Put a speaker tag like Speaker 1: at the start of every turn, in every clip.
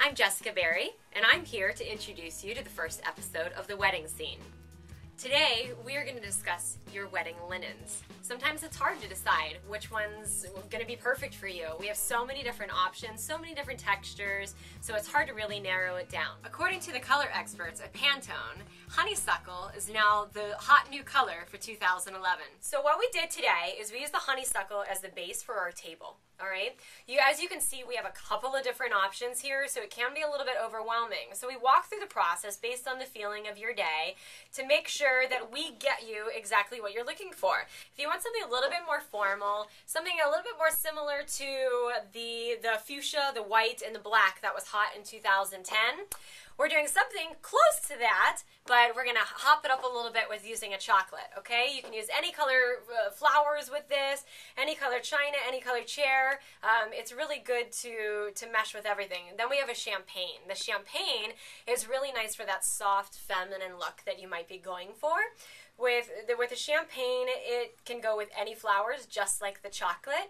Speaker 1: I'm Jessica Berry, and I'm here to introduce you to the first episode of The Wedding Scene. Today, we are going to discuss your wedding linens. Sometimes it's hard to decide which one's going to be perfect for you. We have so many different options, so many different textures, so it's hard to really narrow it down. According to the color experts at Pantone, honeysuckle is now the hot new color for 2011. So what we did today is we used the honeysuckle as the base for our table. Alright, as you can see, we have a couple of different options here, so it can be a little bit overwhelming. So we walk through the process based on the feeling of your day to make sure that we get you exactly what you're looking for. If you want something a little bit more formal, something a little bit more similar to the fuchsia, the white, and the black that was hot in 2010, we're doing something close to that, but we're going to hop it up a little bit with using a chocolate, okay? You can use any color flowers with this, any color china, any color chair. It's really good to mesh with everything. And then we have a champagne. The champagne is really nice for that soft, feminine look that you might be going for. With the champagne, it can go with any flowers, just like the chocolate.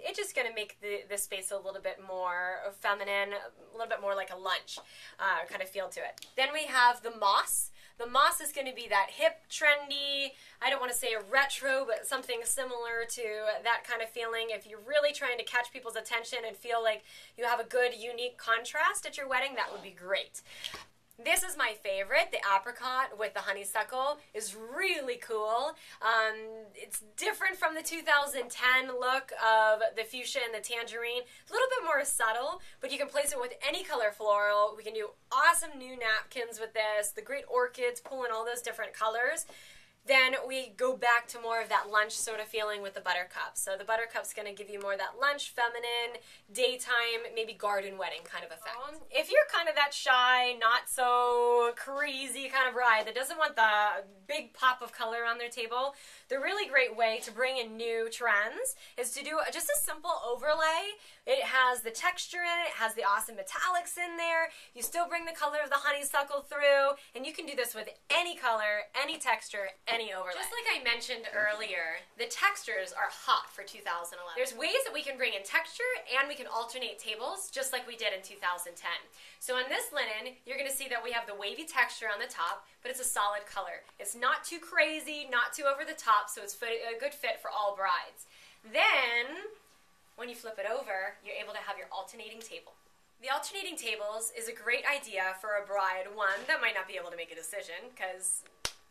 Speaker 1: It's just going to make the space a little bit more feminine, a little bit more like a lunch kind of feel to it. Then we have the moss. The moss is going to be that hip, trendy, I don't want to say a retro, but something similar to that kind of feeling. If you're really trying to catch people's attention and feel like you have a good, unique contrast at your wedding, that would be great. This is my favorite. The apricot with the honeysuckle is really cool. It's different from the 2010 look of the fuchsia and the tangerine. It's a little bit more subtle, but you can place it with any color floral. We can do awesome new napkins with this, the great orchids, pull in all those different colors. Then we go back to more of that lunch sort of feeling with the buttercup. So the buttercup's going to give you more of that lunch, feminine, daytime, maybe garden wedding kind of effect. If you're kind of that shy, not so crazy kind of bride that doesn't want the big pop of color on their table, the really great way to bring in new trends is to do just a simple overlay. It has the texture in it, it has the awesome metallics in there. You still bring the color of the honeysuckle through, and you can do this with any color, any texture, any overlay. Just like I mentioned earlier, the textures are hot for 2011. There's ways that we can bring in texture and we can alternate tables just like we did in 2010. So in this linen, you're going to see that we have the wavy texture on the top, but it's a solid color. It's not too crazy, not too over the top, so it's a good fit for all brides. Then, when you flip it over, you're able to have your alternating table. The alternating tables is a great idea for a bride, one, that might not be able to make a decision, because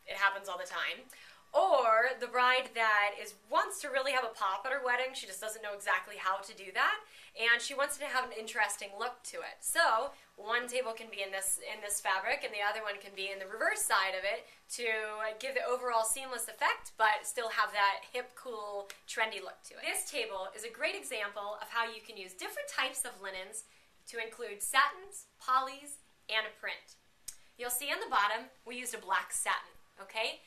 Speaker 1: it happens all the time, or the bride that wants to really have a pop at her wedding. She just doesn't know exactly how to do that, and she wants to have an interesting look to it. So one table can be in this fabric, and the other one can be in the reverse side of it to give the overall seamless effect, but still have that hip, cool, trendy look to it. This table is a great example of how you can use different types of linens to include satins, polys, and a print. You'll see on the bottom we used a black satin. Okay?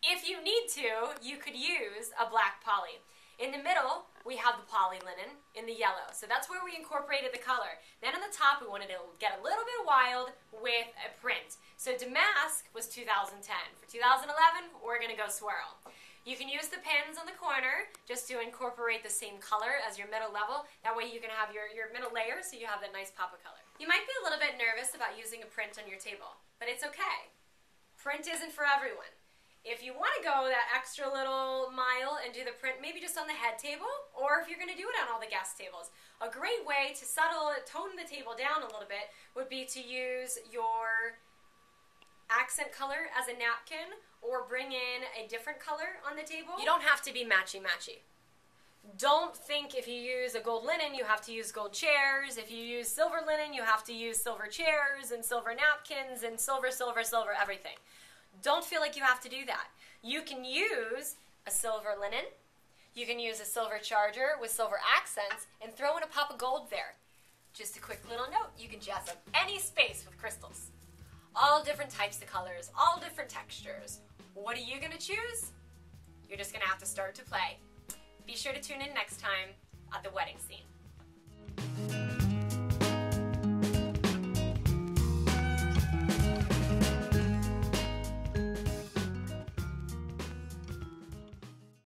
Speaker 1: If you need to, you could use a black poly. In the middle, we have the poly linen in the yellow. So that's where we incorporated the color. Then on the top, we wanted to get a little bit wild with a print. So damask was 2010. For 2011, we're going to go swirl. You can use the pins on the corner just to incorporate the same color as your middle level. That way you can have your middle layer so you have that nice pop of color. You might be a little bit nervous about using a print on your table, but it's okay. Print isn't for everyone. If you want to go that extra little mile and do the print maybe just on the head table, or if you're going to do it on all the guest tables, a great way to tone the table down a little bit would be to use your accent color as a napkin or bring in a different color on the table. You don't have to be matchy-matchy. Don't think if you use a gold linen, you have to use gold chairs. If you use silver linen, you have to use silver chairs and silver napkins and silver, silver, silver, everything. Don't feel like you have to do that. You can use a silver linen. You can use a silver charger with silver accents and throw in a pop of gold there. Just a quick little note, you can jazz up any space with crystals. All different types of colors, all different textures. What are you going to choose? You're just going to have to start to play. Be sure to tune in next time at The Wedding Scene.